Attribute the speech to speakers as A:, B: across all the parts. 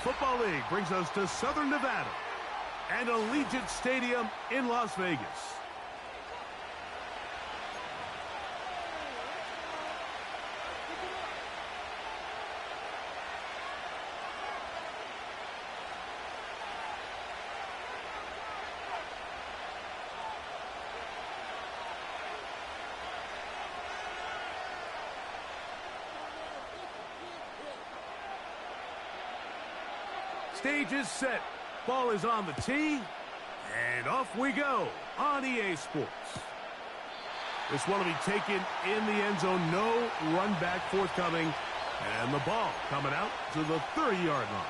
A: Football League brings us to Southern Nevada and Allegiant Stadium in Las Vegas. Stage is set. Ball is on the tee. And off we go on EA Sports. This one will be taken in the end zone. No run back forthcoming. And the ball coming out to the 30-yard line.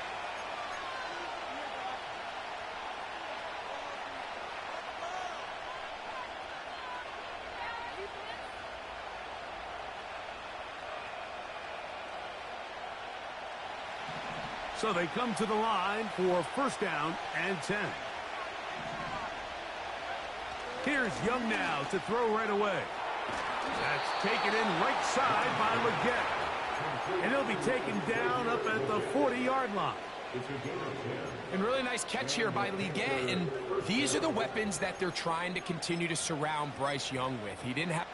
A: So they come to the line for first down and 10. Here's Young now to throw right away. That's taken in right side by Leggett. And he'll be taken down up at the 40-yard line.
B: And really nice catch here by Leggett. And these are the weapons that they're trying to continue to surround Bryce Young with. He didn't have...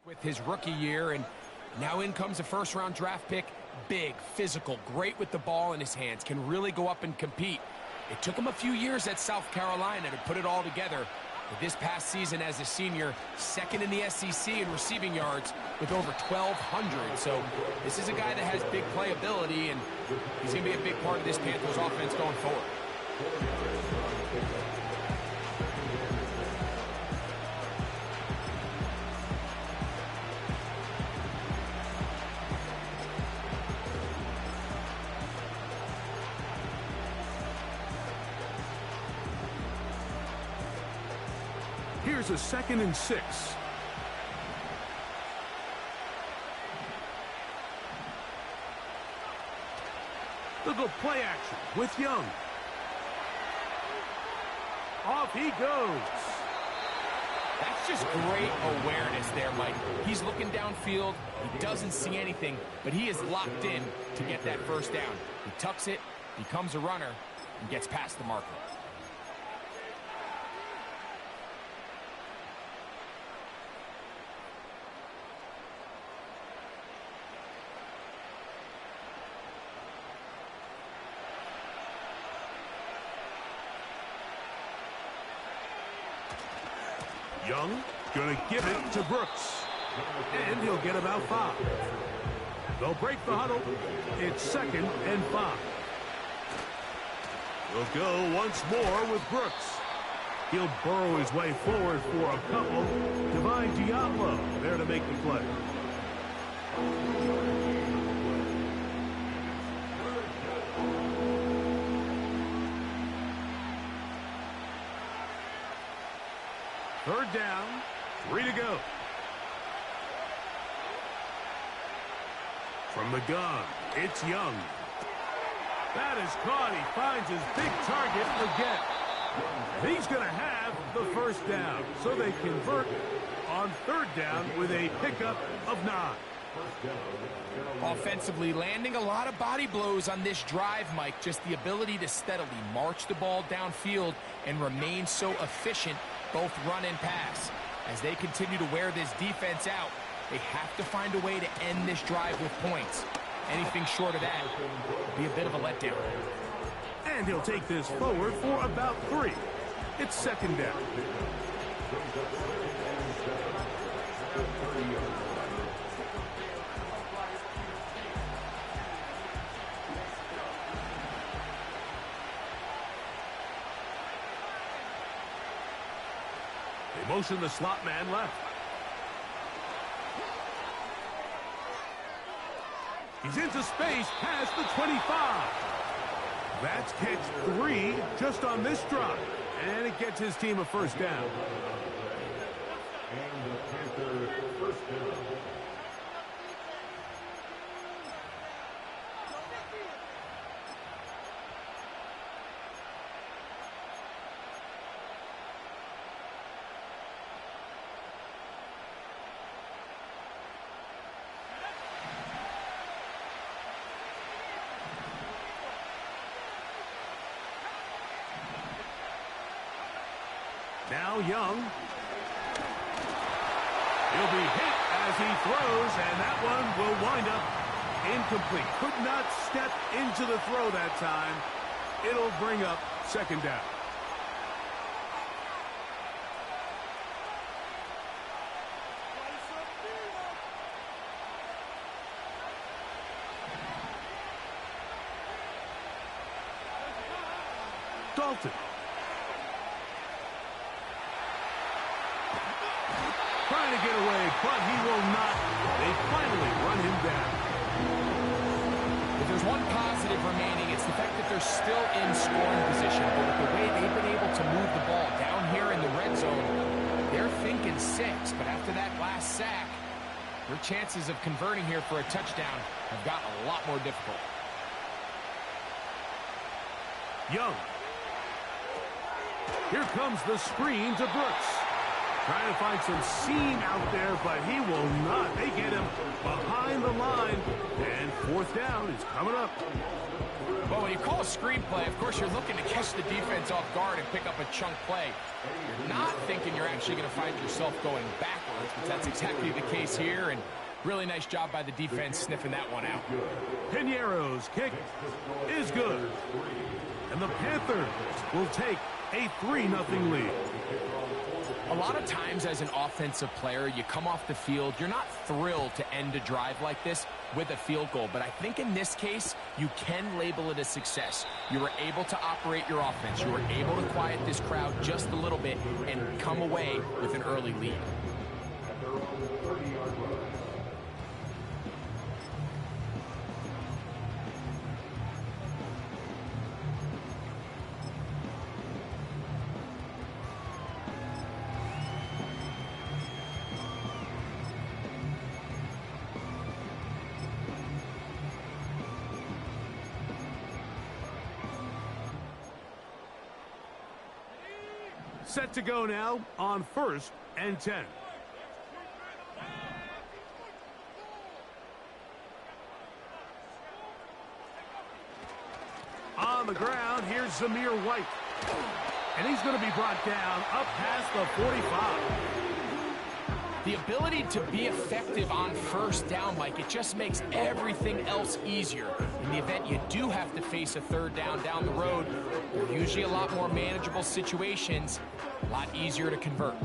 B: with his rookie year, and now in comes a first-round draft pick. Big, physical, great with the ball in his hands, can really go up and compete. It took him a few years at South Carolina to put it all together. But this past season as a senior, second in the SEC in receiving yards with over 1,200. So this is a guy that has big playability, and he's going to be a big part of this Panthers offense going forward.
A: Here's a 2nd and 6. They'll go play action with Young. Off he goes.
B: That's just great awareness there, Mike. He's looking downfield. He doesn't see anything, but he is locked in to get that first down. He tucks it, becomes a runner, and gets past the marker.
A: Young gonna give it to Brooks. And he'll get about 5. They'll break the huddle. It's 2nd and 5. We'll go once more with Brooks. He'll burrow his way forward for a couple. Divine Diablo there to make the play. Third down, 3 to go. From the gun, it's Young. That is caught. He finds his big target, Leggett. He's going to have the first down. So they convert on 3rd down with a pickup of 9.
B: Offensively, landing a lot of body blows on this drive, Mike. Just the ability to steadily march the ball downfield and remain so efficient, both run and pass. As they continue to wear this defense out, they have to find a way to end this drive with points. Anything short of that would be a bit of a letdown.
A: And he'll take this forward for about 3. It's 2nd down. They motion the slot man left. He's into space past the 25. That's catch 3 just on this drive. And it gets his team a first down.
C: And the Panthers first down.
A: Now Young. He'll be hit as he throws, and that one will wind up incomplete. Could not step into the throw that time. It'll bring up second down. Dalton. Trying to get away, but he will not. They finally run him down.
B: If there's one positive remaining, it's the fact that they're still in scoring position. But with the way they've been able to move the ball down here in the red zone, they're thinking 6. But after that last sack, their chances of converting here for a touchdown have gotten a lot more difficult.
A: Young. Here comes the screen to Brooks. Trying to find some seam out there, but he will not. They get him behind the line, and fourth down is coming up.
B: Well, when you call a screen play, of course, you're looking to catch the defense off guard and pick up a chunk play. You're not thinking you're actually going to find yourself going backwards, but that's exactly the case here, and really nice job by the defense sniffing that one out.
A: Piñeiro's kick is good, and the Panthers will take a 3-0 lead.
B: A lot of times as an offensive player, you come off the field, you're not thrilled to end a drive like this with a field goal. But I think in this case, you can label it a success. You were able to operate your offense. You were able to quiet this crowd just a little bit and come away with an early lead.
A: Set to go now on 1st and 10. On the ground, here's Zamir White. And he's going to be brought down up past the 45.
B: The ability to be effective on first down, Mike, it just makes everything else easier. In the event you do have to face a third down the road, they're usually a lot more manageable situations, a lot easier to convert.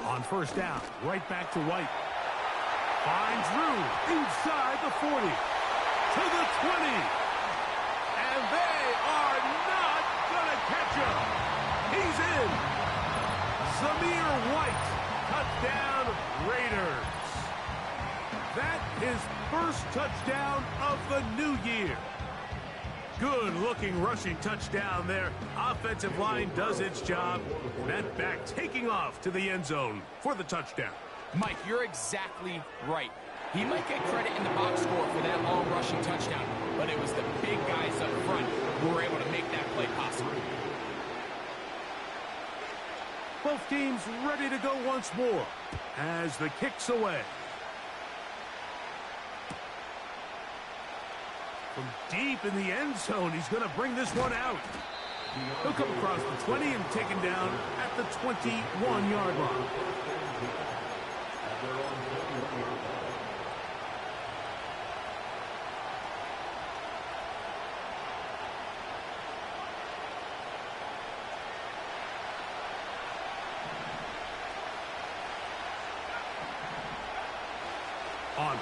A: On first down, right back to White. Finds room inside the 40. To the 20. And they are not going to catch him. He's in. Zamir White. Touchdown, Raiders. That is first touchdown of the new year. Good-looking rushing touchdown there. Offensive line does its job. That back taking off to the end zone for the touchdown.
B: Mike, you're exactly right. He might get credit in the box score for that long rushing touchdown, but it was the big guys up front who were able to make that play possible.
A: Both teams ready to go once more as the kick's away. From deep in the end zone, he's going to bring this one out. He'll come across the 20 and taken down at the 21-yard line.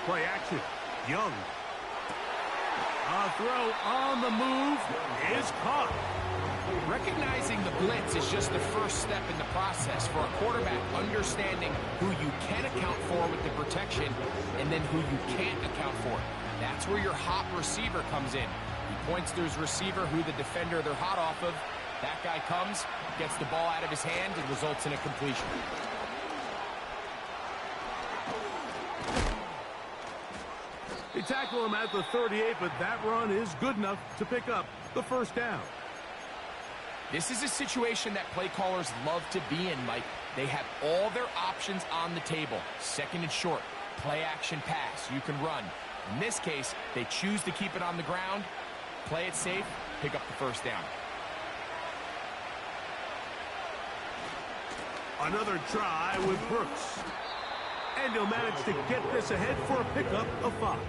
A: play action. Young. A throw on the move is caught.
B: Recognizing the blitz is just the first step in the process for a quarterback, understanding who you can account for with the protection and then who you can't account for. That's where your hot receiver comes in. He points to his receiver, who the defender they're hot off of. That guy comes, gets the ball out of his hand, and results in a completion.
A: They tackle him at the 38, but that run is good enough to pick up the first down.
B: This is a situation that play callers love to be in, Mike. They have all their options on the table. Second and short, play action pass, you can run. In this case, they choose to keep it on the ground, play it safe, pick up the first down.
A: Another try with Brooks. And he'll manage to get this ahead for a pickup of 5.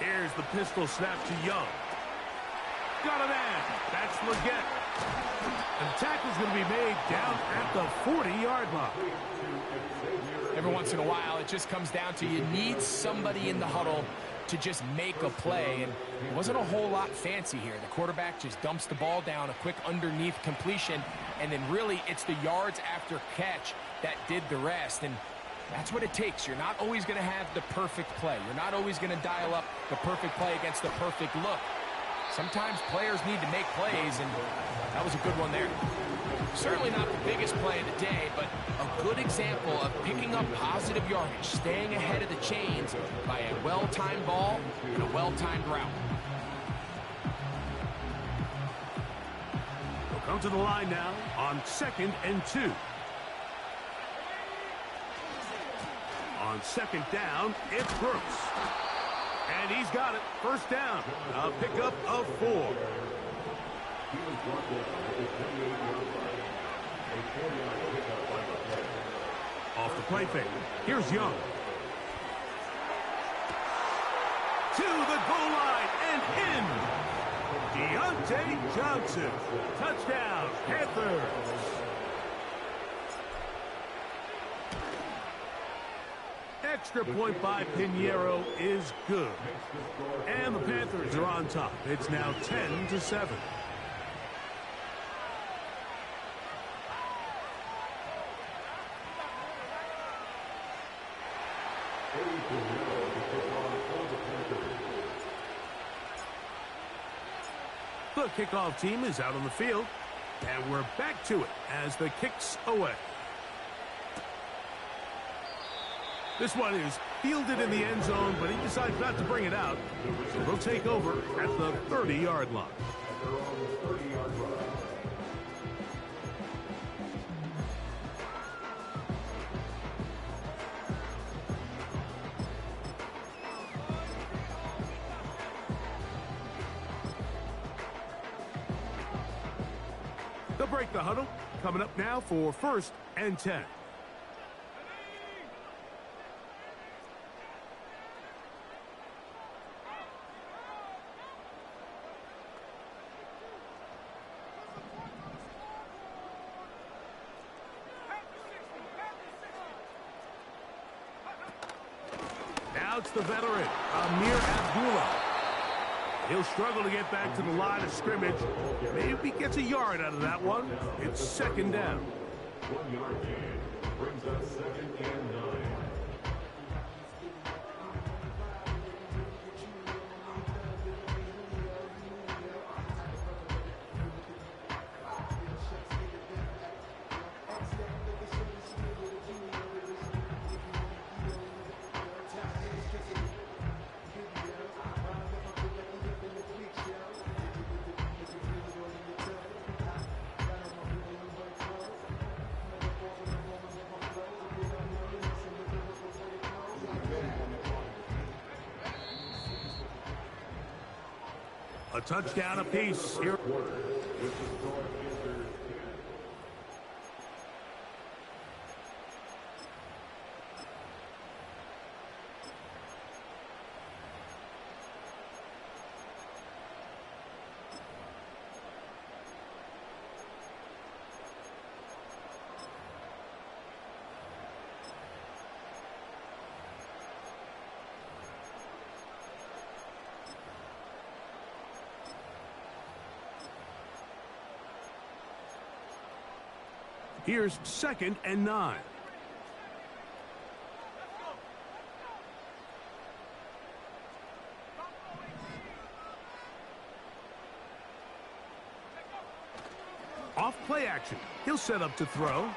A: Here's the pistol snap to Young. Got a man. That's Leggett. And the tackle's going to be made down at the 40-yard line.
B: Every once in a while, it just comes down to you need somebody in the huddle to just make a play. And it wasn't a whole lot fancy here. The quarterback just dumps the ball down, a quick underneath completion, and then really it's the yards after catch that did the rest. And that's what it takes. You're not always going to have the perfect play. You're not always going to dial up the perfect play against the perfect look. Sometimes players need to make plays, and that was a good one there. Certainly not the biggest play of the day, but a good example of picking up positive yardage, staying ahead of the chains by a well-timed ball and a well-timed route.
A: We'll come to the line now on 2nd and 2. On 2nd down, it's Brooks. And he's got it. First down. A pickup of 4. Off the play fake. Here's Young. To the goal line and in. Deontay Johnson. Touchdown, Panthers. Extra point by Pinheiro is good. And the Panthers are on top. It's now 10-7. The kickoff team is out on the field. And we're back to it as the kick's away. This one is fielded in the end zone, but he decides not to bring it out. So they'll take over at the 30-yard line. They'll break the huddle. Coming up now for 1st and 10. Now it's the veteran, Amir Abdullah. He'll struggle to get back to the line of scrimmage. Maybe he gets a yard out of that one. It's 2nd down.
C: 1 yard gain brings us 2nd and 9.
A: A touchdown apiece here. Here's 2nd and 9. Off play action. He'll set up to throw.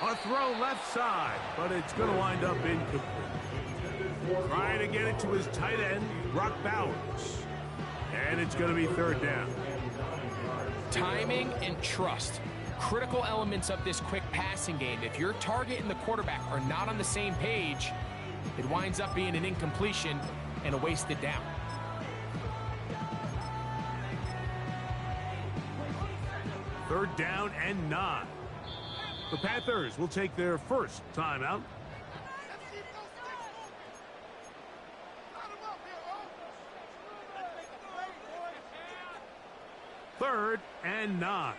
A: A throw left side, but it's going to wind up incomplete. Trying to get it to his tight end, Brock Bowers. And it's going to be 3rd down.
B: Timing and trust. Critical elements of this quick passing game. If your target and the quarterback are not on the same page, it winds up being an incompletion and a wasted down.
A: Third down and 9. The Panthers will take their first timeout. Third and 9.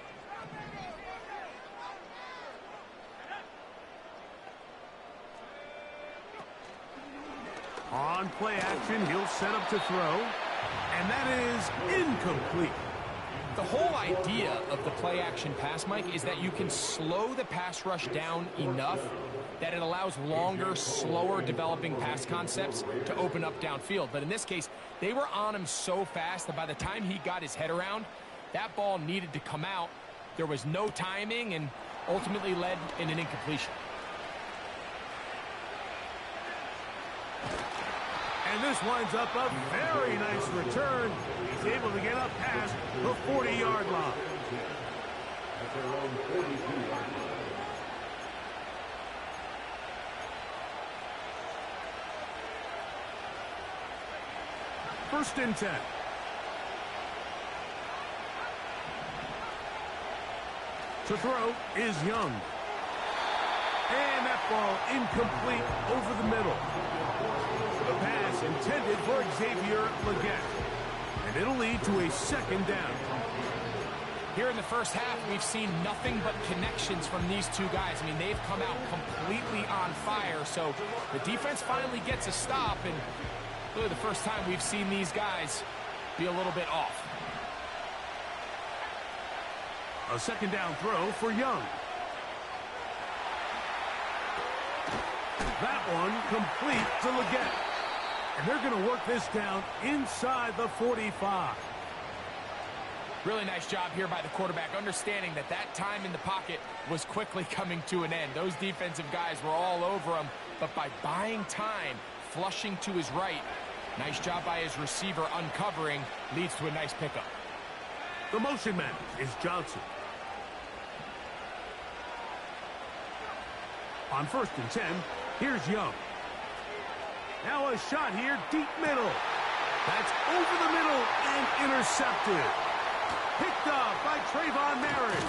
A: On play action, he'll set up to throw, and that is incomplete.
B: The whole idea of the play action pass, Mike, is that you can slow the pass rush down enough that it allows longer, slower developing pass concepts to open up downfield. But in this case, they were on him so fast that by the time he got his head around, that ball needed to come out. There was no timing and ultimately led in an incompletion.
A: And this winds up a very nice return. He's able to get up past the 40-yard line. First and 10. To throw is Young. And that ball incomplete over the middle. The pass intended for Xavier Legette. And it'll lead to a 2nd down.
B: Here in the first half, we've seen nothing but connections from these two guys. I mean, they've come out completely on fire. So the defense finally gets a stop. And really the first time we've seen these guys be a little bit off.
A: A 2nd down throw for Young. That one complete to Legette. And they're going to work this down inside the 45.
B: Really nice job here by the quarterback, understanding that that time in the pocket was quickly coming to an end. Those defensive guys were all over him, but by buying time, flushing to his right, nice job by his receiver uncovering, leads to a nice pickup.
A: The motion man is Johnson. On 1st and 10, here's Young. Now a shot here, deep middle. That's over the middle and intercepted. Picked up by Trayvon Merritt.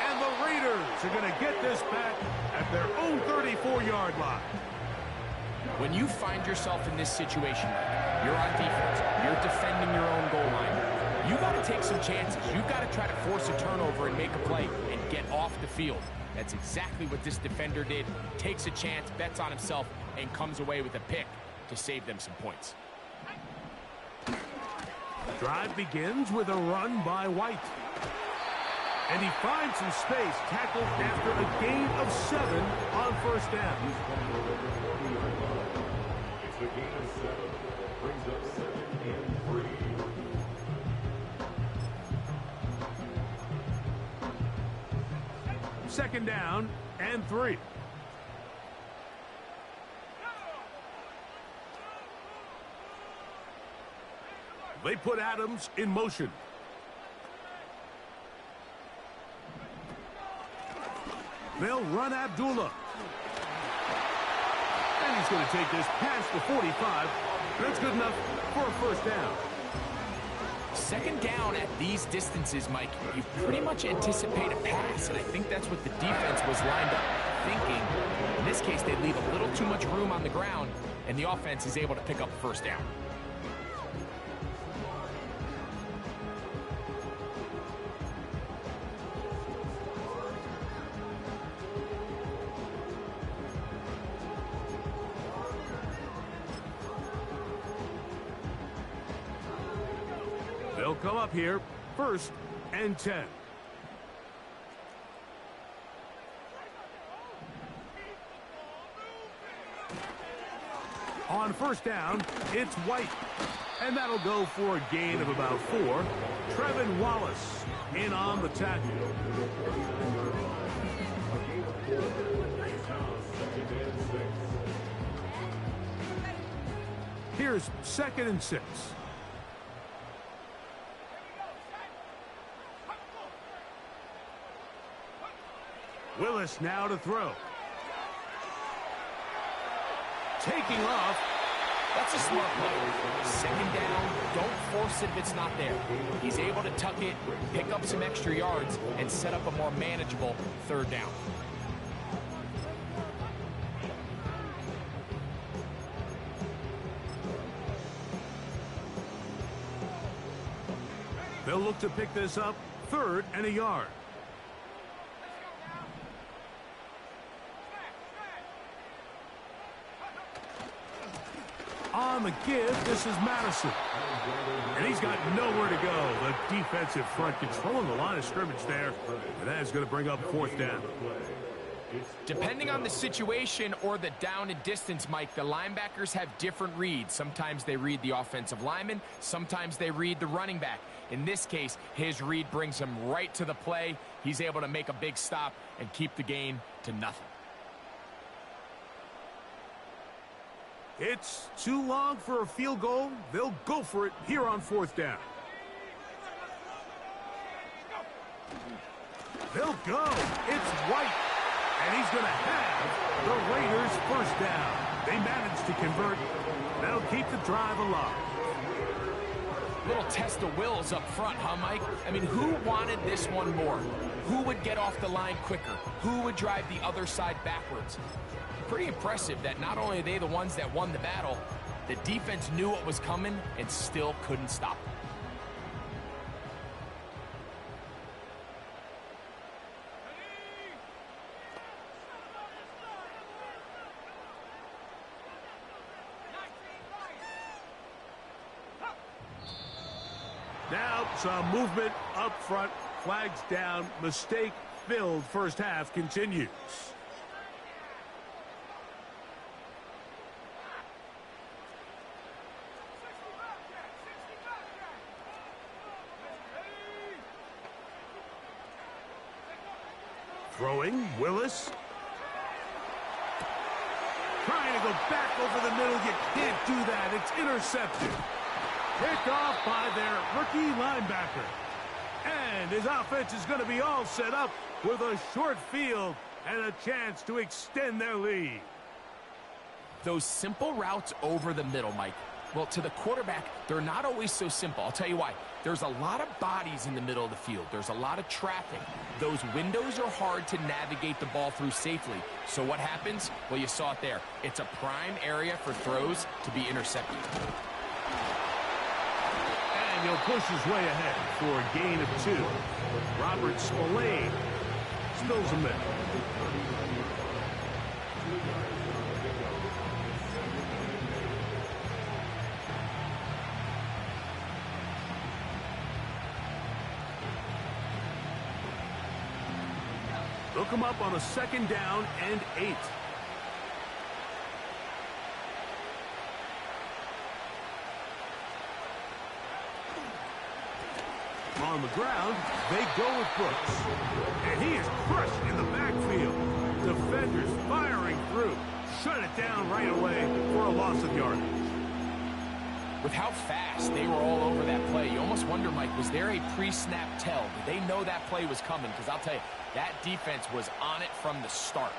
A: And the Raiders are going to get this back at their own 34-yard line.
B: When you find yourself in this situation, you're on defense, you're defending your own goal line, you got to take some chances. You've got to try to force a turnover and make a play and get off the field. That's exactly what this defender did. Takes a chance, bets on himself, and comes away with a pick to save them some points.
A: Drive begins with a run by White. And he finds some space, tackled after a gain of 7 on 1st down.
C: It's a gain of 7. Brings up 2nd and 3.
A: Second down and 3. They put Adams in motion. They'll run Abdullah. And he's going to take this past the 45. That's good enough for a 1st down.
B: second down at these distances, Mike, you pretty much anticipate a pass, and I think that's what the defense was lined up thinking. In this case, they leave a little too much room on the ground, and the offense is able to pick up first down.
A: They'll come up here, 1st and 10. On 1st down, it's White. And that'll go for a gain of about 4. Trevin Wallace in on the tackle. Here's 2nd and 6. Willis now to throw. Taking off.
B: That's a smart play. Second down, don't force it if it's not there. He's able to tuck it, pick up some extra yards, and set up a more manageable 3rd down.
A: They'll look to pick this up, 3rd and a yard. On the give, this is Madison. And he's got nowhere to go. The defensive front controlling the line of scrimmage there. And that is going to bring up 4th down.
B: Depending on the situation or the down and distance, Mike, the linebackers have different reads. Sometimes they read the offensive lineman. Sometimes they read the running back. In this case, his read brings him right to the play. He's able to make a big stop and keep the gain to nothing.
A: It's too long for a field goal. They'll go for it here on 4th down. They'll go. It's White. And he's going to have the Raiders' 1st down. They managed to convert. That'll keep the drive alive.
B: Little test of wills up front, huh, Mike? I mean, who wanted this one more? Who would get off the line quicker? Who would drive the other side backwards? Pretty impressive that not only are they the ones that won the battle, the defense knew what was coming and still couldn't stop it.
A: Now some movement up front. Flags down. Mistake-filled first half continues. Throwing, Willis. Trying to go back over the middle. You can't do that. It's intercepted. Picked off by their rookie linebacker. And his offense is going to be all set up with a short field and a chance to extend their lead.
B: Those simple routes over the middle, Mike. Well, to the quarterback, they're not always so simple. I'll tell you why. There's a lot of bodies in the middle of the field. There's a lot of traffic. Those windows are hard to navigate the ball through safely. So what happens? Well, you saw it there. It's a prime area for throws to be intercepted.
A: And he'll push his way ahead for a gain of 2. Robert Spillane spills him in. They'll come up on a 2nd down and 8. On the ground, they go with Brooks. And he is crushed in the backfield. Defenders firing through. Shut it down right away for a loss of yardage.
B: With how fast they were all over that play, you almost wonder, Mike, was there a pre-snap tell? Did they know that play was coming? Because I'll tell you, that defense was on it from the start.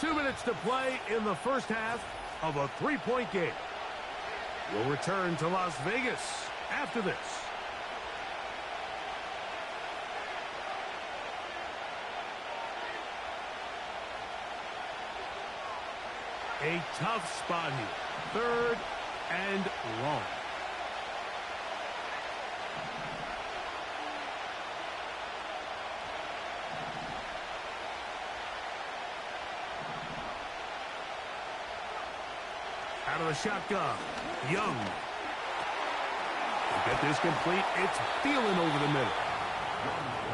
A: 2 minutes to play in the first half of a 3-point game. We'll return to Las Vegas after this. A tough spot here. 3rd and long. Out of the shotgun. Young. To get this complete, it's Thielen over the middle.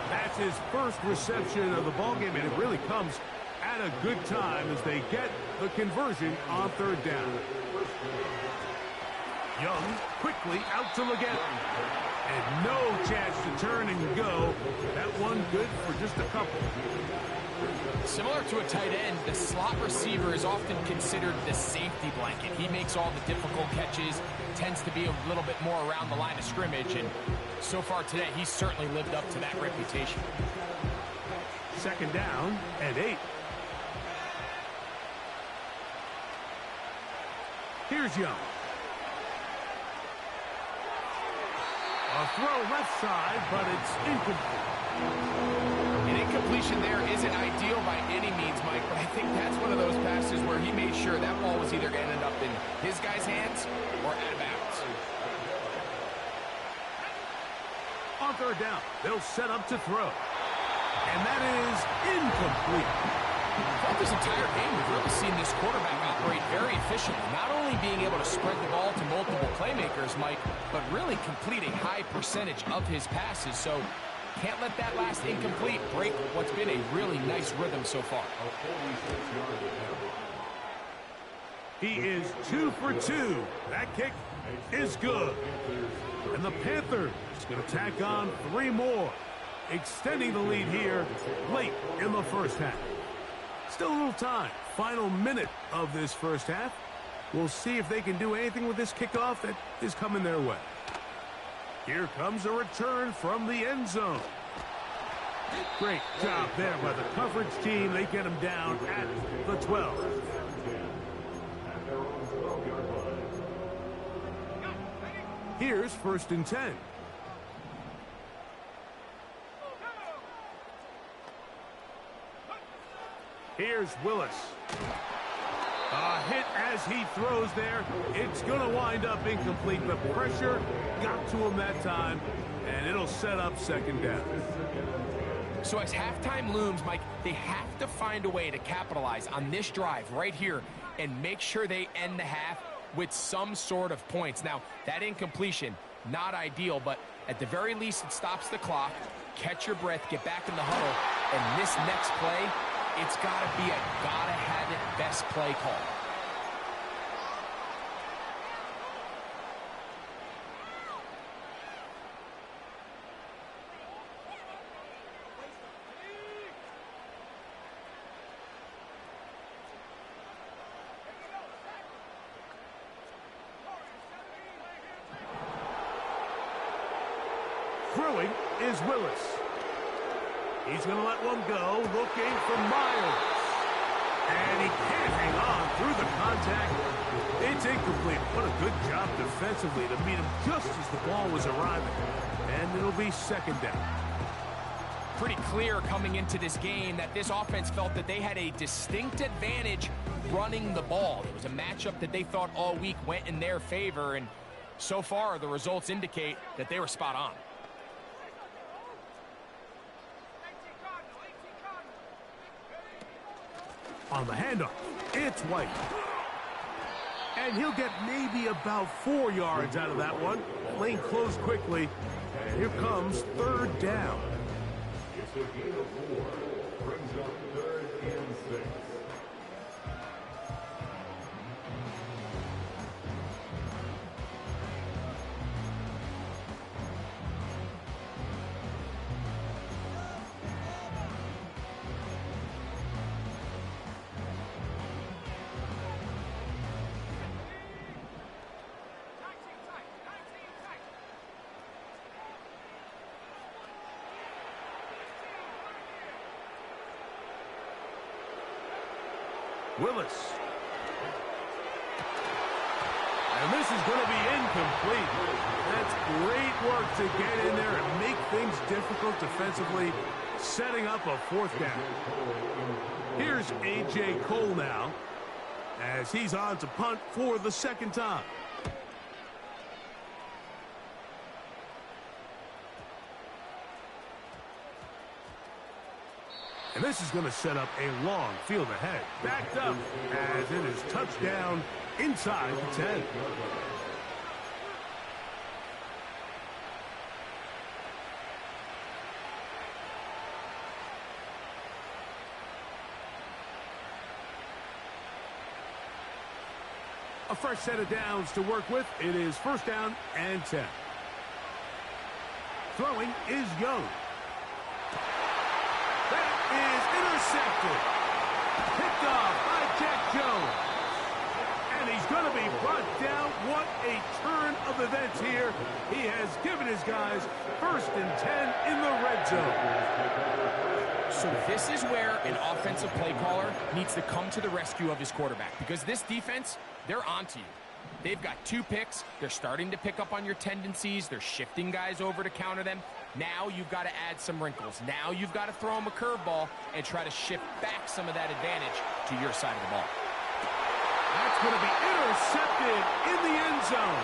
A: That's his first reception of the ballgame, and it really comes at a good time as they get the conversion on 3rd down. Young quickly out to Leggett. And no chance to turn and go. That one good for just a couple.
B: Similar to a tight end, the slot receiver is often considered the safety blanket. He makes all the difficult catches, tends to be a little bit more around the line of scrimmage, and so far today, he's certainly lived up to that reputation.
A: 2nd down and 8. Here's Young. A throw left side, but it's incomplete.
B: An incompletion there isn't ideal by any means, Mike, but I think that's one of those passes where he made sure that ball was either going to end up in his guy's hands or out of bounds.
A: On 3rd down, they'll set up to throw. And that is incomplete.
B: Throughout this entire game, we've really seen this quarterback operate very efficiently, not only being able to spread the ball to multiple playmakers, Mike, but really complete a high percentage of his passes. So can't let that last incomplete break what's been a really nice rhythm so far.
A: He is 2 for 2. That kick is good. And the Panthers going to tack on 3 more, extending the lead here late in the first half. Still a little time. Final minute of this first half. We'll see if they can do anything with this kickoff that is coming their way. Here comes a return from the end zone. Great job there by the coverage team. They get him down at the 12. Here's 1st and 10. Here's Willis. A hit as he throws there. It's going to wind up incomplete. The pressure got to him that time, and it'll set up 2nd down.
B: So as halftime looms, Mike, they have to find a way to capitalize on this drive right here and make sure they end the half with some sort of points. Now, that incompletion, not ideal, but at the very least, it stops the clock. Catch your breath, get back in the huddle, and this next play, it's got to be a gotta-have-it best play call.
A: Throwing is Willis. He's going to let one go, looking for Myers. And he can't hang on through the contact. It's incomplete. What a good job defensively to meet him just as the ball was arriving. And it'll be 2nd down.
B: Pretty clear coming into this game that this offense felt that they had a distinct advantage running the ball. It was a matchup that they thought all week went in their favor, and so far the results indicate that they were spot on.
A: On the handoff, it's White. And he'll get maybe about 4 yards out of that one. Lane closed quickly. And here comes 3rd down.
C: It's a gain of 4. Brings up 3rd and 6.
A: Willis. And this is going to be incomplete. That's great work to get in there and make things difficult defensively, setting up a fourth down. Here's A.J. Cole now, as he's on to punt for the second time. And this is going to set up a long field ahead. Backed up as it is touchdown inside the 10. A fresh set of downs to work with. It is first down and 10. Throwing is Young. That is intercepted. Picked off by Jack Jones. And he's going to be brought down. What a turn of events here. He has given his guys first and 10 in the red zone.
B: So this is where an offensive play caller needs to come to the rescue of his quarterback, because this defense, they're onto you. They've got 2 picks. They're starting to pick up on your tendencies. They're shifting guys over to counter them. Now you've got to add some wrinkles. Now you've got to throw them a curveball and try to shift back some of that advantage to your side of the ball.
A: That's going to be intercepted in the end zone.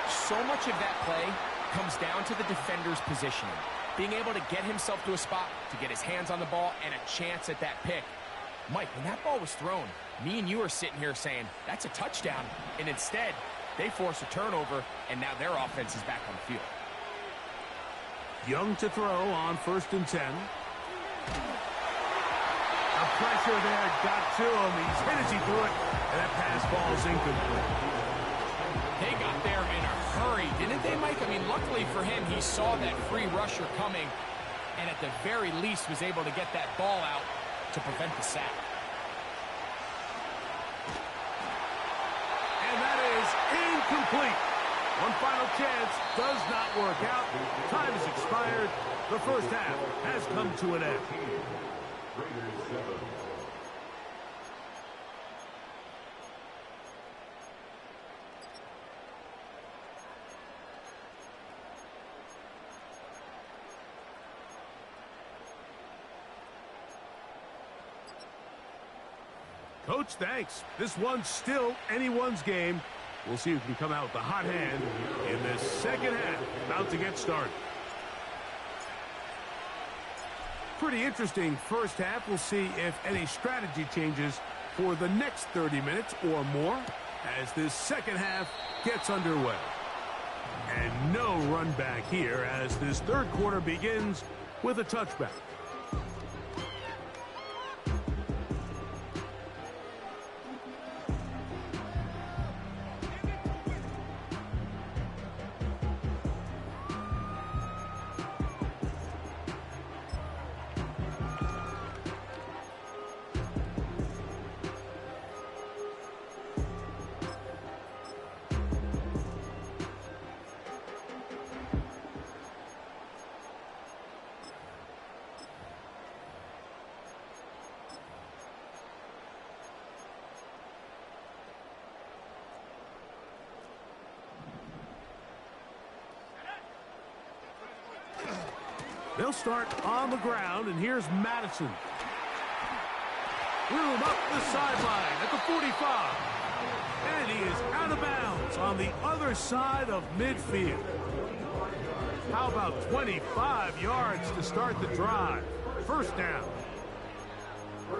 B: So much of that play comes down to the defender's positioning. Being able to get himself to a spot, to get his hands on the ball, and a chance at that pick. Mike, when that ball was thrown, me and you are sitting here saying, that's a touchdown. And instead, they force a turnover, and now their offense is back on the field.
A: Young to throw on first and 10. The pressure there got to him. He's hit as he threw it, and that pass ball is incomplete.
B: They got there in a hurry, didn't they, Mike? I mean, luckily for him, he saw that free rusher coming, and at the very least was able to get that ball out to prevent the sack.
A: And that is incomplete. One final chance does not work out. Time has expired. The first half has come to an end. Coach, thanks. This one's still anyone's game. We'll see who can come out with the hot hand in this second half. About to get started. Pretty interesting first half. We'll see if any strategy changes for the next 30 minutes or more as this second half gets underway. And no run back here as this third quarter begins with a touchback. They'll start on the ground, and here's Madison. Room up the sideline at the 45. And he is out of bounds on the other side of midfield. How about 25 yards to start the drive? First down.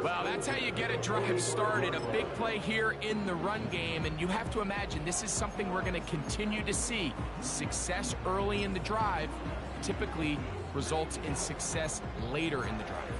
B: Well, that's how you get a drive started. A big play here in the run game, and you have to imagine this is something we're going to continue to see. Success early in the drive typically results in success later in the drive.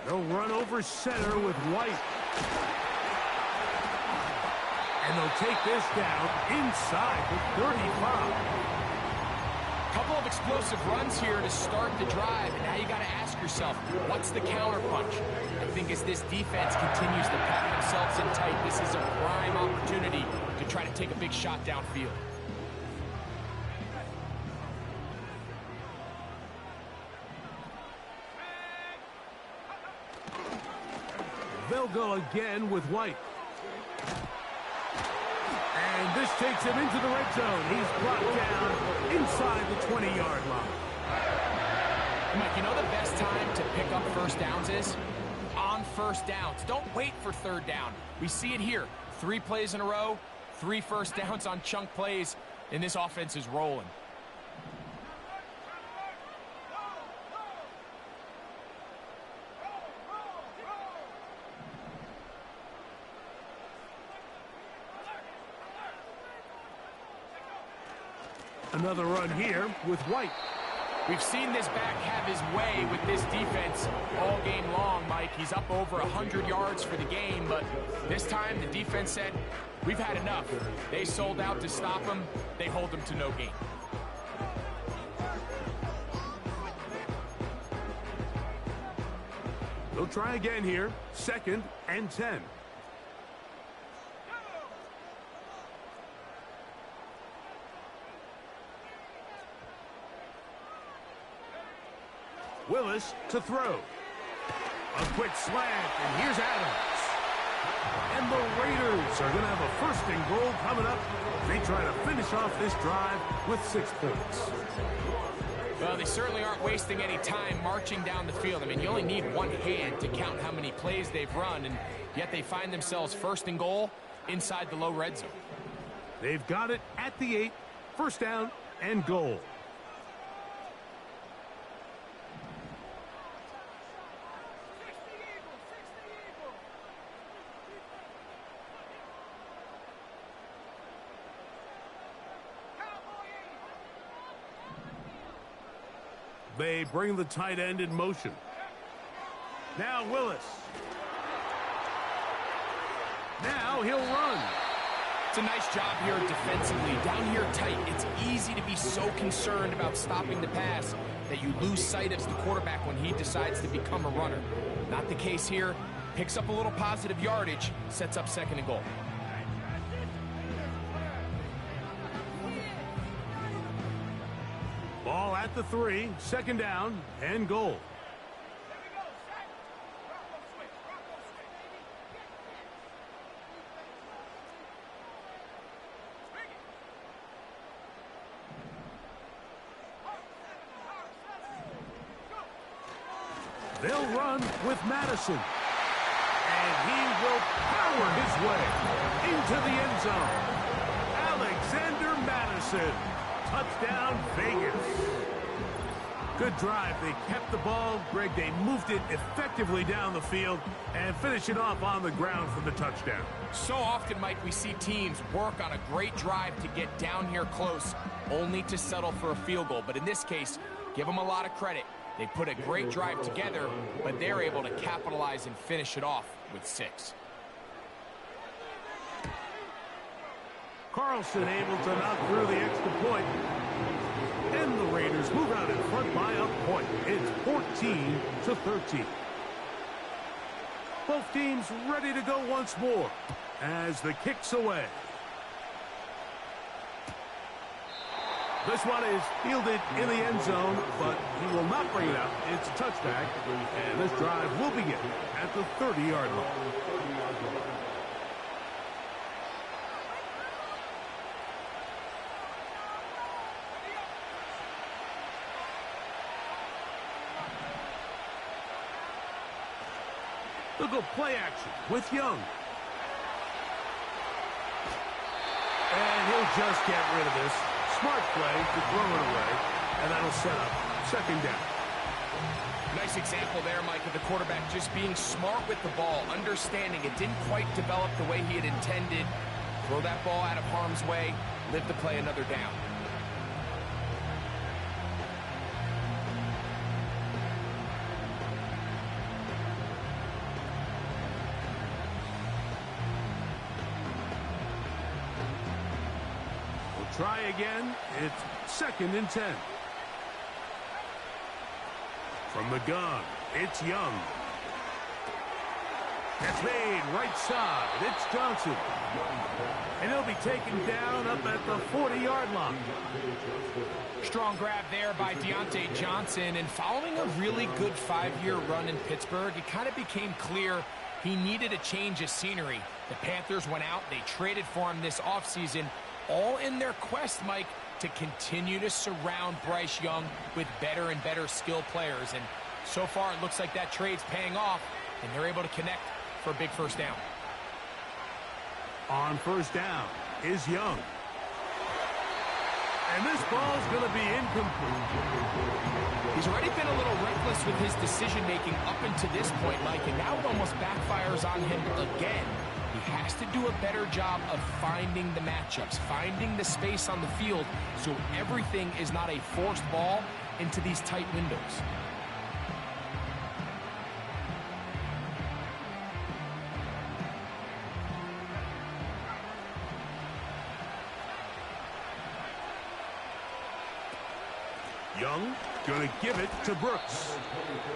A: They'll run over center with White. And they'll take this down inside the 35.
B: Couple of explosive runs here to start the drive, and now you got to ask yourself, what's the counterpunch? I think as this defense continues to pack themselves in tight, this is a prime opportunity to try to take a big shot downfield.
A: They'll go again with White. And this takes him into the red zone. He's brought down inside the 20-yard line.
B: Mike, you know the best time to pick up first downs is? On first downs. Don't wait for third down. We see it here. 3 plays in a row, 3 first downs on chunk plays, and this offense is rolling.
A: Another run here with White.
B: We've seen this back have his way with this defense all game long, Mike. He's up over 100 yards for the game, but this time the defense said, we've had enough. They sold out to stop him. They hold him to no gain.
A: They'll try again here. 2nd and 10. Willis to throw. A quick slant, and here's Adams. And the Raiders are going to have a 1st and goal coming up. They try to finish off this drive with 6 points.
B: Well, they certainly aren't wasting any time marching down the field. I mean, you only need one hand to count how many plays they've run, and yet they find themselves 1st and goal inside the low red zone.
A: They've got it at the 8, 1st down and goal. They bring the tight end in motion. Now Willis. Now he'll run.
B: It's a nice job here defensively. Down here tight, it's easy to be so concerned about stopping the pass that you lose sight of the quarterback when he decides to become a runner. Not the case here. Picks up a little positive yardage, sets up 2nd and goal.
A: Ball at the 3, 2nd down and goal. They'll run with Madison. And he will power his way into the end zone. Alexander Madison. Touchdown, Vegas. Good drive. They kept the ball. Greg, they moved it effectively down the field and finish it off on the ground for the touchdown.
B: So often, Mike, we see teams work on a great drive to get down here close, only to settle for a field goal. But in this case, give them a lot of credit. They put a great drive together, but they're able to capitalize and finish it off with 6.
A: Carlson able to knock through the extra point. And the Raiders move out in front by a point. It's 14-13. Both teams ready to go once more as the kick's away. This one is fielded in the end zone, but he will not bring it out. It's a touchback, and this drive will begin at the 30-yard line. They'll go play action with Young. And he'll just get rid of this. Smart play to throw it away, and that'll set up 2nd down.
B: Nice example there, Mike, of the quarterback just being smart with the ball, understanding it didn't quite develop the way he had intended. Throw that ball out of harm's way, live to play another down.
A: Try again. It's 2nd and 10. From the gun, it's Young. That's made right side. It's Johnson. And he'll be taken down up at the 40-yard line.
B: Strong grab there by Deontay Johnson. And following a really good 5-year run in Pittsburgh, it kind of became clear he needed a change of scenery. The Panthers went out. They traded for him this offseason, all in their quest, Mike, to continue to surround Bryce Young with better and better skill players. And so far, it looks like that trade's paying off, and they're able to connect for a big first down.
A: On first down is Young. And this ball's going to be incomplete.
B: He's already been a little reckless with his decision-making up until this point, Mike, and now it almost backfires on him again. He has to do a better job of finding the matchups, finding the space on the field, so everything is not a forced ball into these tight windows.
A: Young going to give it to Brooks.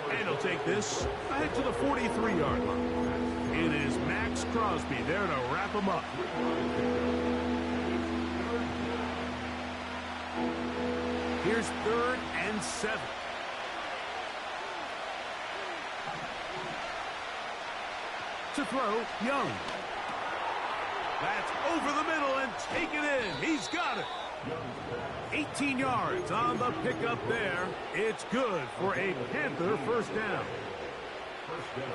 A: And he'll take this ahead to the 43-yard line. It is Max Crosby there to wrap him up. Here's 3rd and 7. To throw, Young. That's over the middle and taken in. He's got it. 18 yards on the pickup there. It's good for a Panther first down.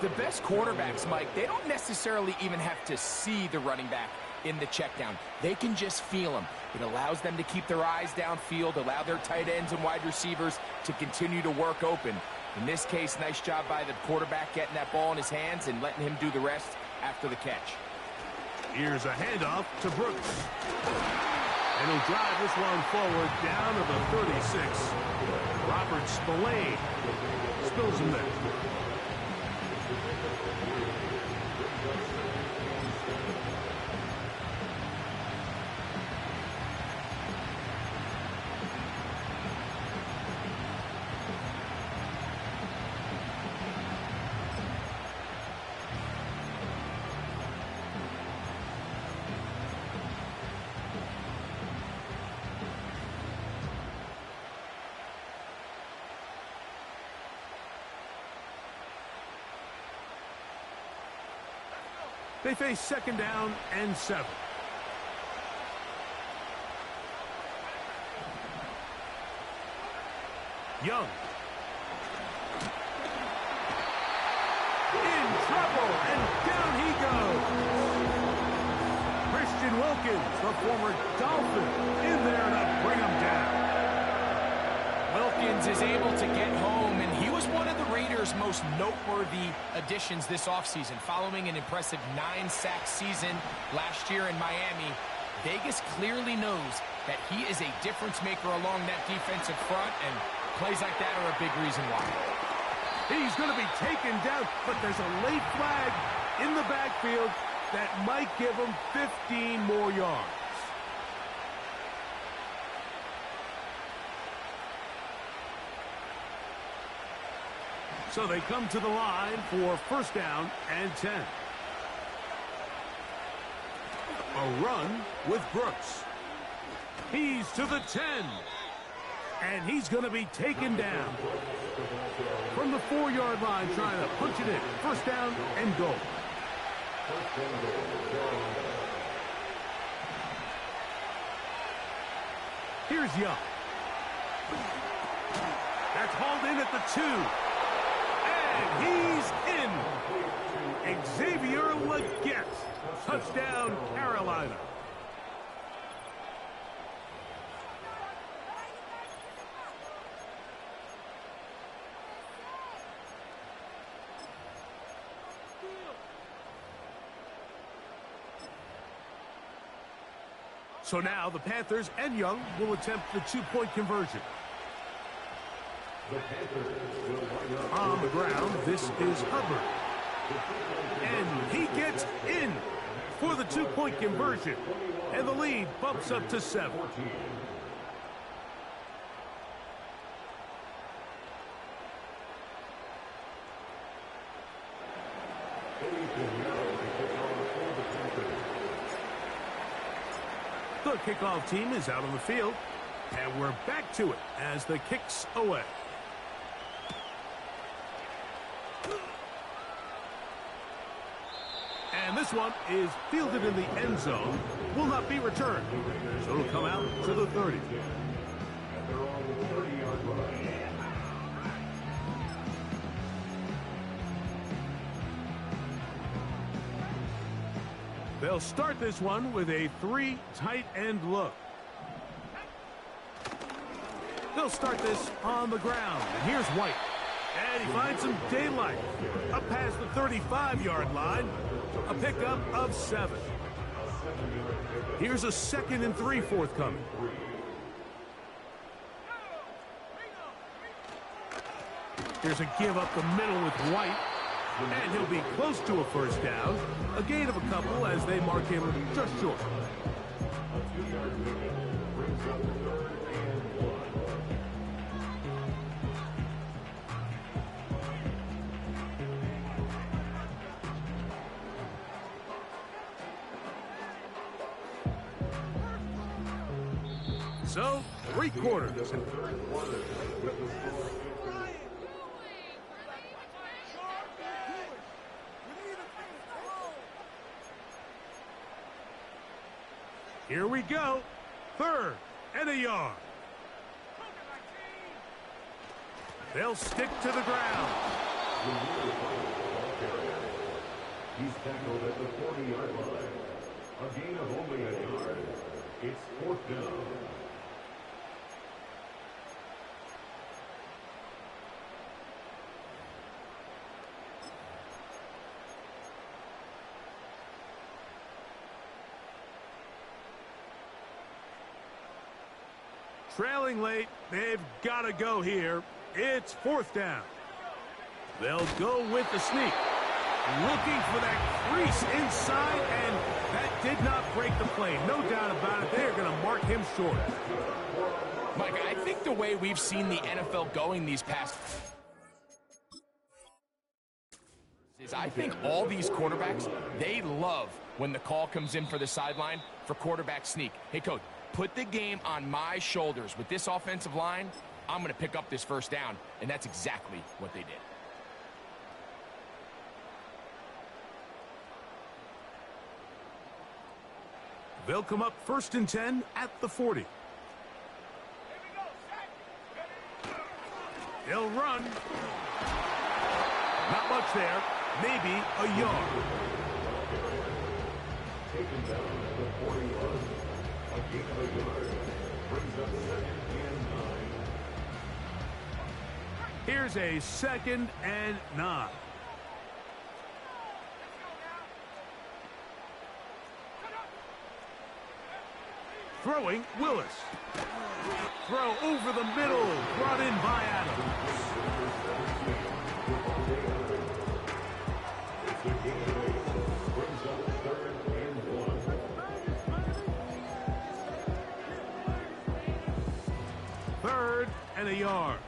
B: The best quarterbacks, Mike, they don't necessarily even have to see the running back in the check down. They can just feel him. It allows them to keep their eyes downfield, allow their tight ends and wide receivers to continue to work open. In this case, nice job by the quarterback getting that ball in his hands and letting him do the rest after the catch.
A: Here's a handoff to Brooks. And he'll drive this one forward down to the 36. Robert Spillane spills him there. They face 2nd down and 7. Young. In trouble, and down he goes. Christian Wilkins, the former Dolphin, in there to bring him down.
B: Wilkins is able to get home, and he was one of the Raiders' most noteworthy additions this offseason. Following an impressive 9-sack season last year in Miami, Vegas clearly knows that he is a difference maker along that defensive front, and plays like that are a big reason why.
A: He's going to be taken down, but there's a late flag in the backfield that might give him 15 more yards. So they come to the line for 1st down and 10. A run with Brooks. He's to the 10. And he's going to be taken down. From the 4-yard line, trying to punch it in. 1st down and goal. Here's Young. That's hauled in at the 2. And he's in. Xavier Legette. Touchdown, Carolina. So now the Panthers and Young will attempt the 2-point conversion. On the ground, this is Hubbard. And he gets in for the 2-point conversion. And the lead bumps up to 7. The kickoff team is out on the field, and we're back to it as the kick's away. And this one is fielded in the end zone, will not be returned. So it'll come out to the 30. They'll start this one with a 3 tight end look. They'll start this on the ground, and here's White. And he finds some daylight. Up past the 35-yard line, a pickup of 7. Here's a 2nd and 3 forthcoming. Here's a give up the middle with White. And he'll be close to a first down. A gain of a couple as they mark him just short. So, 3 quarters. Here we go. 3rd and a yard. They'll stick to the ground.
C: He's tackled at the 40-yard line. A gain of only a yard. It's 4th down.
A: Trailing late, they've got to go here. It's 4th down. They'll go with the sneak. Looking for that crease inside, and that did not break the play. No doubt about it, they're going to mark him short.
B: Mike, I think the way we've seen the NFL going these past is I think all these quarterbacks, they love when the call comes in for the sideline for quarterback sneak. Hey, coach, put the game on my shoulders. With this offensive line, I'm going to pick up this first down, and that's exactly what they did.
A: They'll come up 1st and 10 at the 40. They'll run. Not much there. Maybe a yard.
C: Taken down at the 41. A gain of a yard. Brings up 2nd and 9.
A: Here's a 2nd and 9. Throwing, Willis. Throw over the middle, brought in by Adams.
C: Brings up 3rd and 1.
A: 3rd and a yard.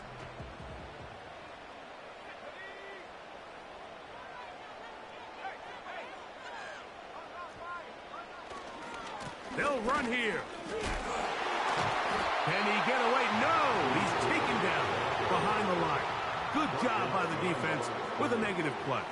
A: They'll run here. Can he get away? No! He's taken down behind the line. Good job by the defense with a negative play.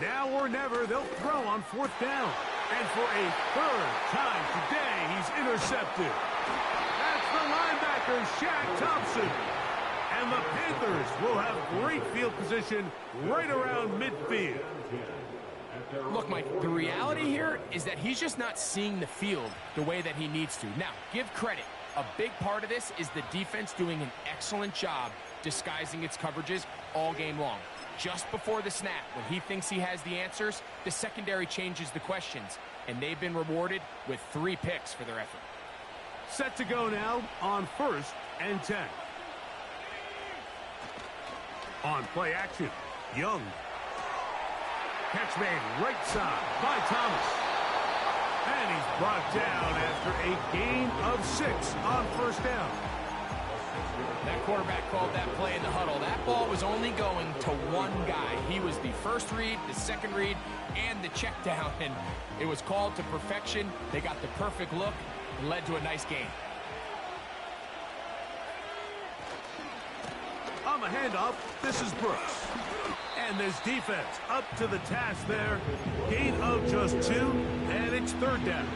A: Now or never, they'll throw on 4th down. And for a 3rd time today, he's intercepted. That's the linebacker, Shaq Thompson. And the Panthers will have great field position right around midfield.
B: Look, Mike, the reality here is that he's just not seeing the field the way that he needs to. Now, give credit. A big part of this is the defense doing an excellent job disguising its coverages all game long. Just before the snap, when he thinks he has the answers, the secondary changes the questions, and they've been rewarded with 3 picks for their effort.
A: Set to go now on 1st and 10. On play action, Young. Catch made right side by Thomas. And he's brought down after a gain of 6 on 1st down.
B: That quarterback called that play in the huddle. That ball was only going to one guy. He was the first read, the second read, and the check down, and it was called to perfection. They got the perfect look and led to a nice game.
A: On the handoff, this is Brooks. And this defense up to the task there. Gain of just 2, and it's third down.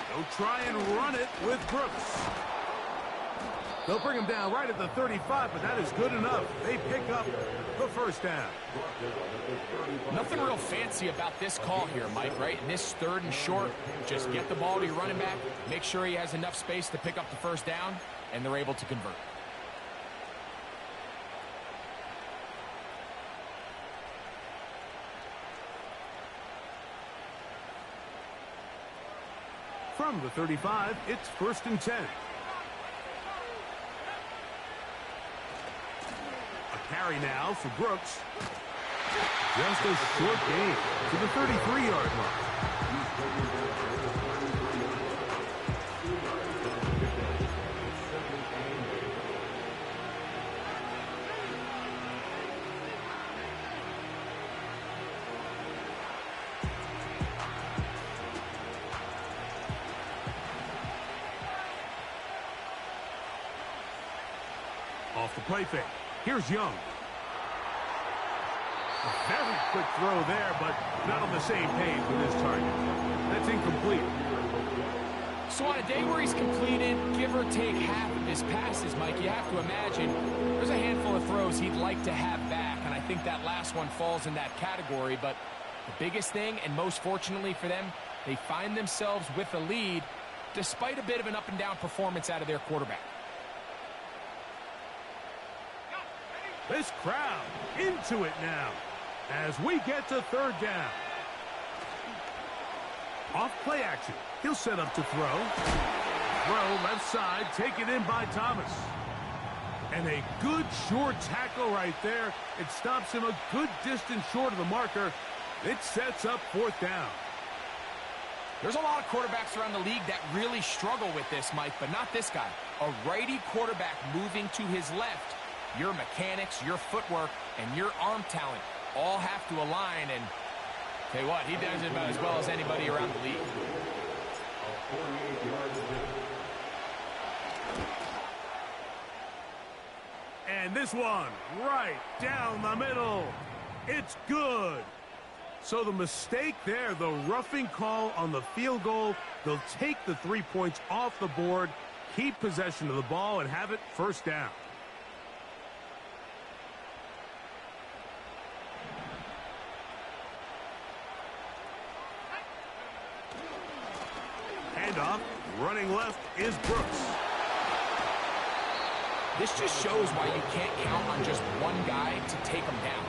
A: They'll try and run it with Brooks. They'll bring him down right at the 35, but that is good enough. They pick up the first down.
B: Nothing real fancy about this call here, Mike, right? In this third and short, just get the ball to your running back, make sure he has enough space to pick up the first down, and they're able to convert.
A: From the 35, it's 1st and 10. A carry now for Brooks. Just a short gain to the 33-yard line. Off the play fake. Here's Young. A very quick throw there, but not on the same page with his target. That's incomplete.
B: So on a day where he's completed, give or take half of his passes, Mike, you have to imagine there's a handful of throws he'd like to have back, and I think that last one falls in that category. But the biggest thing, and most fortunately for them, they find themselves with a lead despite a bit of an up-and-down performance out of their quarterback.
A: This crowd into it now as we get to third down. Off play action. He'll set up to throw. Throw left side, taken in by Thomas. And a good short tackle right there. It stops him a good distance short of the marker. It sets up 4th down.
B: There's a lot of quarterbacks around the league that really struggle with this, Mike, but not this guy. A righty quarterback moving to his left. Your mechanics, your footwork, and your arm talent all have to align, and tell you what, he does it about as well as anybody around the league.
A: And this one, right down the middle. It's good. So the mistake there, the roughing call on the field goal, they'll take the 3 points off the board, keep possession of the ball, and have it 1st down. Handoff, running left is Brooks.
B: This just shows why you can't count on just one guy to take him down.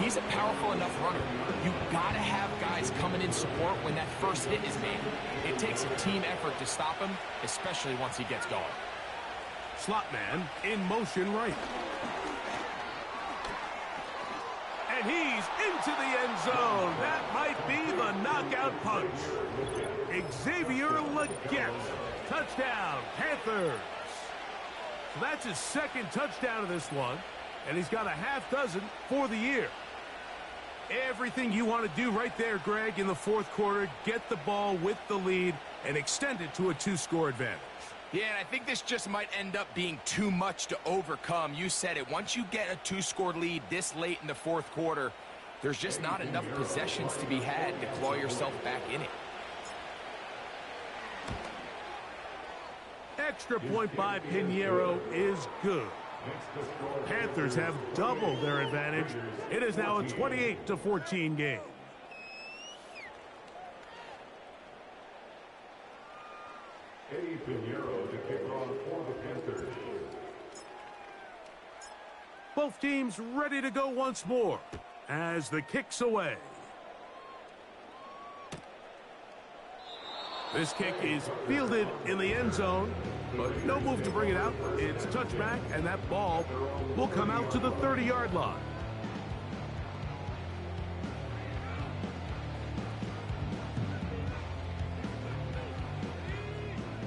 B: He's a powerful enough runner. You gotta have guys coming in support when that first hit is made. It takes a team effort to stop him, especially once he gets going.
A: Slot man in motion right. And he's into the end zone. That might be the knockout punch. Xavier Legette. Touchdown, Panthers. So that's his 2nd touchdown of this one. And he's got a half dozen for the year. Everything you want to do right there, Greg, in the 4th quarter. Get the ball with the lead and extend it to a 2-score advantage.
B: Yeah, and I think this just might end up being too much to overcome. You said it. Once you get a 2-score lead this late in the 4th quarter, there's just not enough possessions to be had to claw yourself back in it.
A: Extra point by Pinheiro is good. Panthers have doubled their advantage. It is now a 28-14 game.
C: Eddie Pinheiro to kick off for the Panthers.
A: Both teams ready to go once more as the kick's away. This kick is fielded in the end zone, but no move to bring it out. It's touchback, and that ball will come out to the 30-yard line.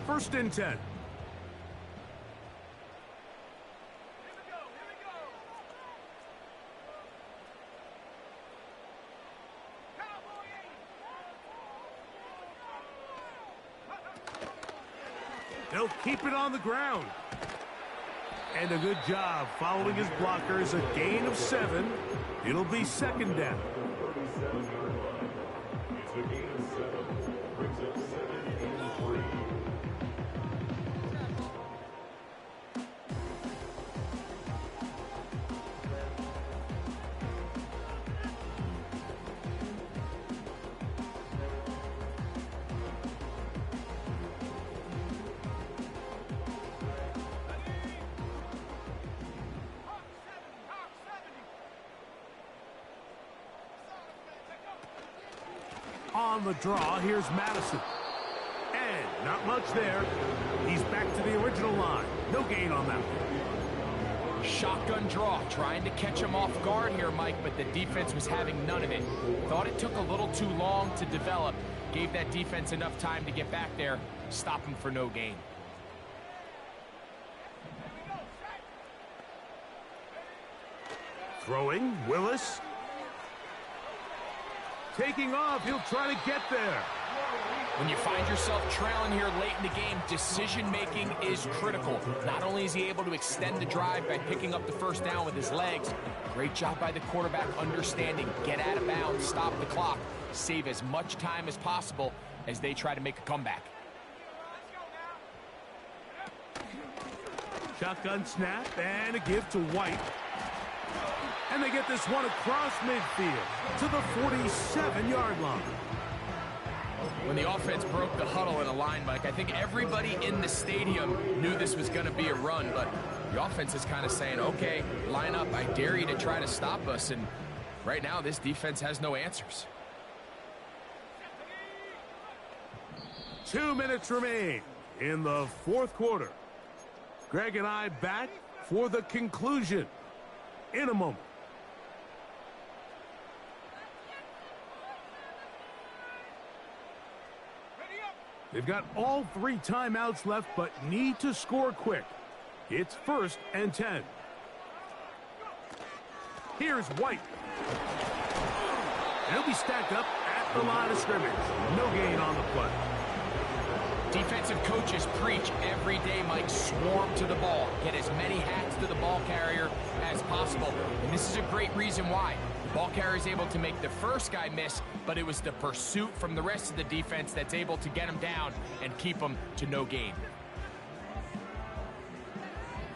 A: First and 10. They'll keep it on the ground. And a good job following his blockers. A gain of 7. It'll be second down.
C: 37-yard line. It's a gain of 7. Brings up 2nd and 3.
A: On the draw, here's Madison. And not much there. He's back to the original line. No gain on that one.
B: Shotgun draw, trying to catch him off guard here, Mike, but the defense was having none of it. Thought it took a little too long to develop. Gave that defense enough time to get back there. Stop him for no gain.
A: Throwing, Willis. Taking off, he'll try to get there.
B: When you find yourself trailing here late in the game, decision-making is critical. Not only is he able to extend the drive by picking up the first down with his legs, great job by the quarterback understanding, get out of bounds, stop the clock, save as much time as possible as they try to make a comeback.
A: Shotgun snap and a give to White. And they get this one across midfield to the 47-yard line.
B: When the offense broke the huddle in a line, Mike, I think everybody in the stadium knew this was going to be a run, but the offense is kind of saying, okay, line up, I dare you to try to stop us, and right now this defense has no answers.
A: 2 minutes remain in the fourth quarter. Greg and I back for the conclusion in a moment. They've got all 3 timeouts left, but need to score quick. It's 1st and 10. Here's White. And he'll be stacked up at the line of scrimmage. No gain on the play.
B: Defensive coaches preach every day, Mike, swarm to the ball. Get as many hats to the ball carrier as possible. And this is a great reason why. The ball carrier is able to make the first guy miss, but it was the pursuit from the rest of the defense that's able to get him down and keep him to no gain.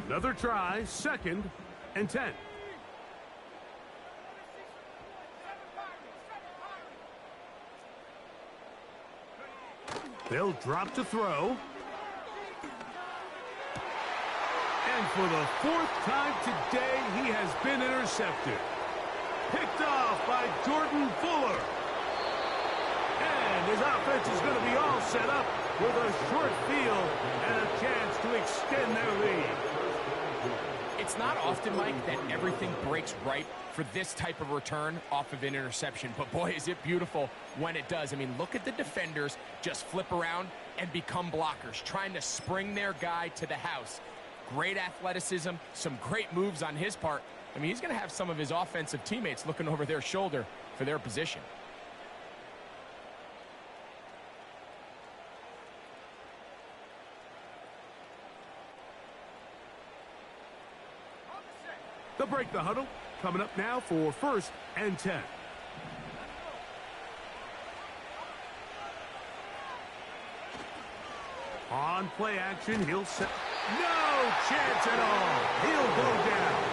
A: Another try, 2nd and 10. They'll drop to throw. And for the 4th time today, he has been intercepted. Picked off by Jordan Fuller. And his offense is going to be all set up with a short field and a chance to extend their lead.
B: It's not often, Mike, that everything breaks right for this type of return off of an interception. But boy, is it beautiful when it does. I mean, look at the defenders just flip around and become blockers, trying to spring their guy to the house. Great athleticism, some great moves on his part. I mean, he's going to have some of his offensive teammates looking over their shoulder for their position.
A: They'll break the huddle. Coming up now for 1st and 10. On play action, he'll set. No chance at all. He'll go down.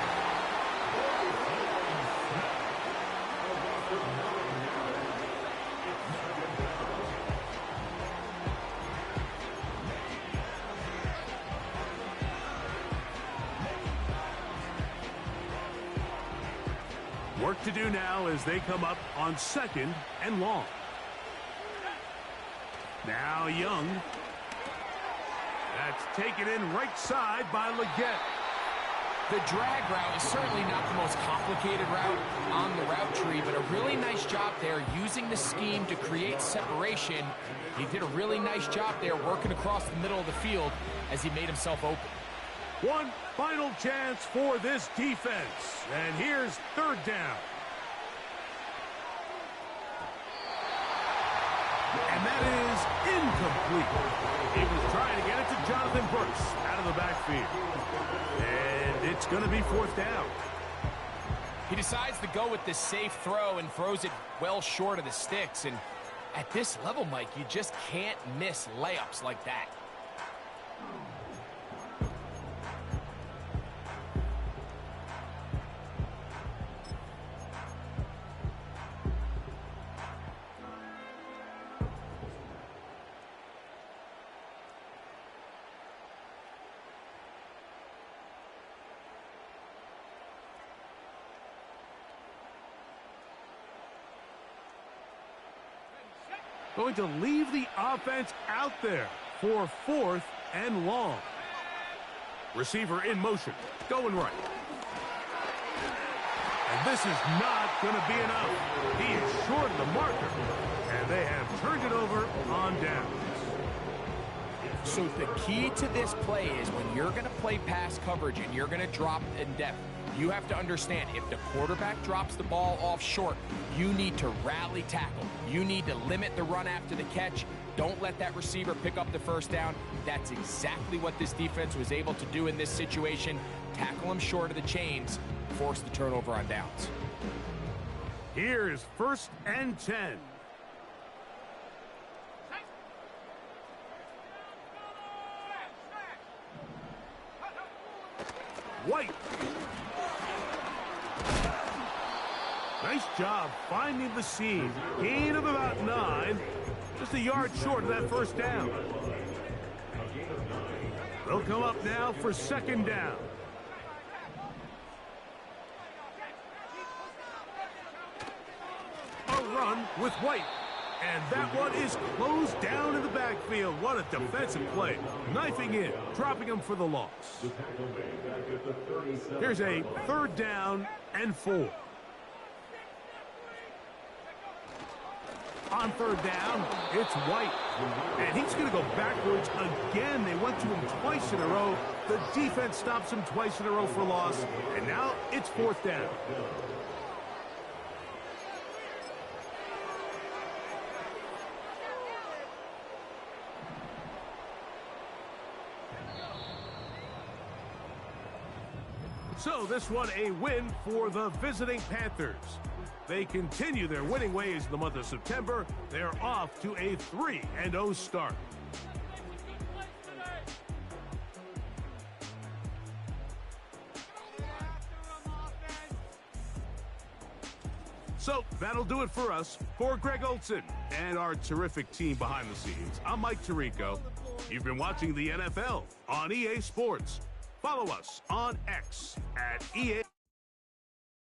A: Work to do now as they come up on 2nd and long. Now Young. That's taken in right side by Leggett.
B: The drag route is certainly not the most complicated route on the route tree, but a really nice job there using the scheme to create separation. He did a really nice job there working across the middle of the field as he made himself open.
A: One final chance for this defense. And here's third down. And that is incomplete. He was trying to get it to Jonathan Brooks out of the backfield. And it's going to be fourth down.
B: He decides to go with the safe throw and throws it well short of the sticks. And at this level, Mike, you just can't miss layups like that.
A: Going to leave the offense out there for fourth and long. Receiver in motion, going right. And this is not going to be enough. He is short of the marker, and they have turned it over on downs.
B: So the key to this play is when you're going to play pass coverage and you're going to drop in depth, you have to understand if the quarterback drops the ball off short, you need to rally tackle. You need to limit the run after the catch. Don't let that receiver pick up the first down. That's exactly what this defense was able to do in this situation. Tackle him short of the chains, force the turnover on downs.
A: Here's first and 10. White. Nice job finding the seam. Gain of about 9. Just a yard short of that first down. They'll come up now for second down. A run with White. And that one is closed down in the backfield. What a defensive play. Knifing in, dropping him for the loss. Here's a third down and 4. On third down, it's White. And he's going to go backwards again. They went to him twice in a row. The defense stops him twice in a row for loss. And now it's fourth down. So this one a win for the visiting Panthers. They continue their winning ways in the month of September. They're off to a 3-0 start. So that'll do it for us. For Greg Olson and our terrific team behind the scenes, I'm Mike Tirico. You've been watching the NFL on EA Sports. Follow us on X at EA.